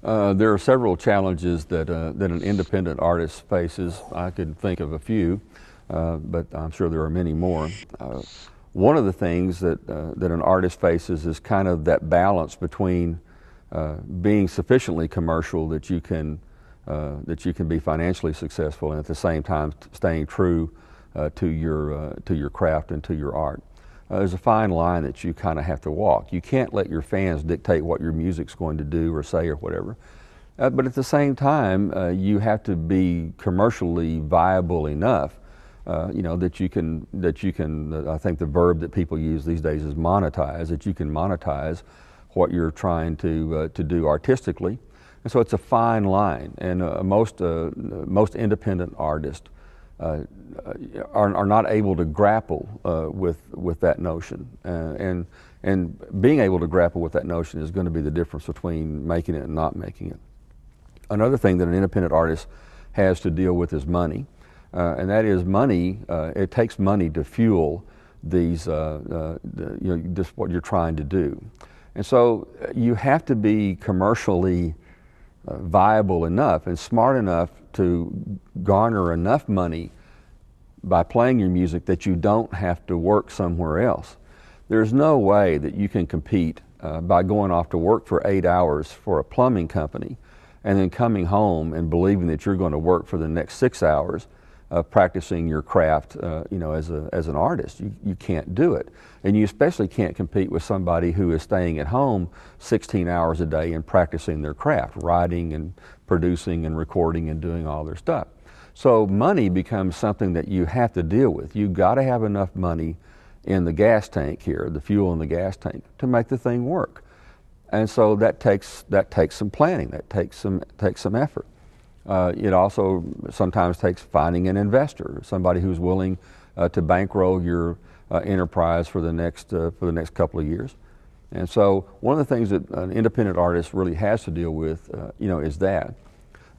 There are several challenges that an independent artist faces. I could think of a few, but I'm sure there are many more. One of the things that an artist faces is kind of that balance between being sufficiently commercial that you can be financially successful, and at the same time staying true to your craft and to your art. There's a fine line that you kind of have to walk. You can't let your fans dictate what your music's going to do or say or whatever. But at the same time, you have to be commercially viable enough, that you can. I think the verb that people use these days is monetize. That you can monetize what you're trying to do artistically, and so it's a fine line. And most independent artists are not able to grapple with that notion, and being able to grapple with that notion is going to be the difference between making it and not making it. Another thing that an independent artist has to deal with is money, and that is money. It takes money to fuel these, just what you're trying to do, and so you have to be commercially viable enough and smart enough to garner enough money by playing your music that you don't have to work somewhere else. There's no way that you can compete by going off to work for 8 hours for a plumbing company and then coming home and believing that you're going to work for the next 6 hours practicing your craft, as an artist. You can't do it. And you especially can't compete with somebody who is staying at home 16 hours a day and practicing their craft, writing and producing and recording and doing all their stuff. So money becomes something that you have to deal with. You've got to have enough money in the gas tank here, the fuel in the gas tank, to make the thing work. And so that takes some planning, that takes some effort. It also sometimes takes finding an investor, somebody who's willing to bankroll your enterprise for the next couple of years. And so one of the things that an independent artist really has to deal with, is that.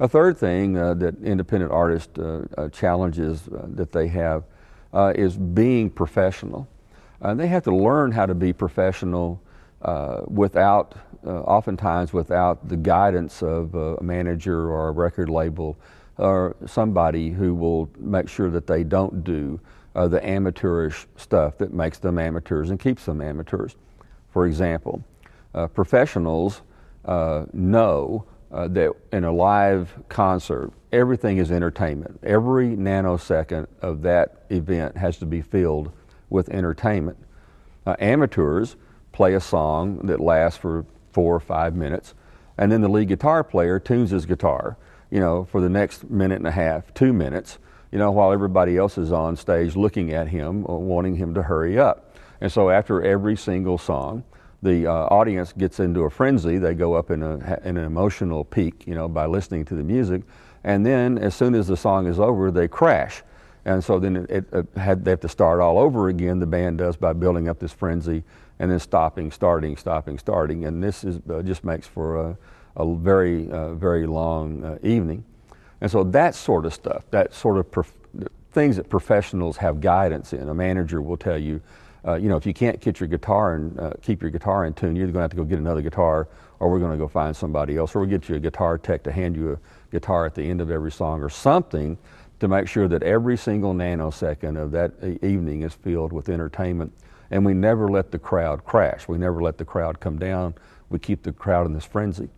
A third thing that independent artist challenges that they have is being professional. They have to learn how to be professional oftentimes without the guidance of a manager or a record label or somebody who will make sure that they don't do the amateurish stuff that makes them amateurs and keeps them amateurs. For example, professionals know that in a live concert, everything is entertainment. Every nanosecond of that event has to be filled with entertainment. Amateurs play a song that lasts for 4 or 5 minutes, and then the lead guitar player tunes his guitar, for the next minute and a half, 2 minutes, while everybody else is on stage looking at him, wanting him to hurry up. And so after every single song, the audience gets into a frenzy. They go up in an emotional peak, by listening to the music, and then as soon as the song is over, they crash. And so then they have to start all over again, the band does, by building up this frenzy and then stopping, starting, and this just makes for a very, very long evening. And so that sort of stuff, that sort of things that professionals have guidance in. A manager will tell you, if you can't get your guitar and keep your guitar in tune, you're going to have to go get another guitar, or we're going to go find somebody else, or we'll get you a guitar tech to hand you a guitar at the end of every song, or something to make sure that every single nanosecond of that evening is filled with entertainment. And we never let the crowd crash. We never let the crowd come down. We keep the crowd in this frenzy.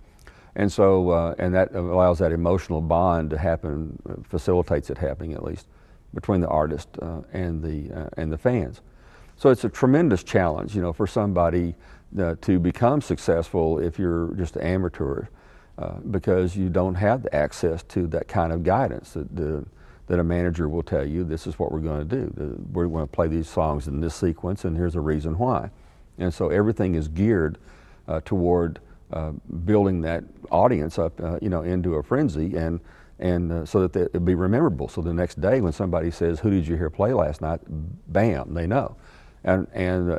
And so, and that allows that emotional bond to happen, facilitates it happening at least, between the artist and the fans. So it's a tremendous challenge, for somebody to become successful if you're just an amateur, because you don't have the access to that kind of guidance that a manager will tell you, this is what we're going to do. We're going to play these songs in this sequence, and here's a reason why. And so everything is geared toward building that audience up, into a frenzy, and so that it'll be memorable. So the next day, when somebody says, "Who did you hear play last night?" Bam, they know, and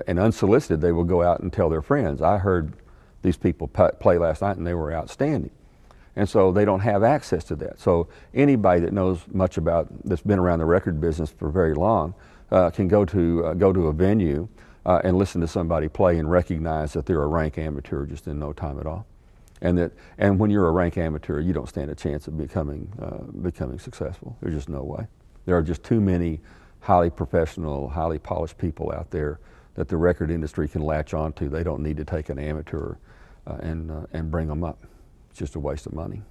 unsolicited, they will go out and tell their friends, "I heard these people play last night, and they were outstanding." And so they don't have access to that. So anybody that knows much that's been around the record business for very long, can go to a venue and listen to somebody play and recognize that they're a rank amateur just in no time at all. And when you're a rank amateur, you don't stand a chance of becoming successful. There's just no way. There are just too many highly professional, highly polished people out there that the record industry can latch onto. They don't need to take an amateur and bring them up. It's just a waste of money.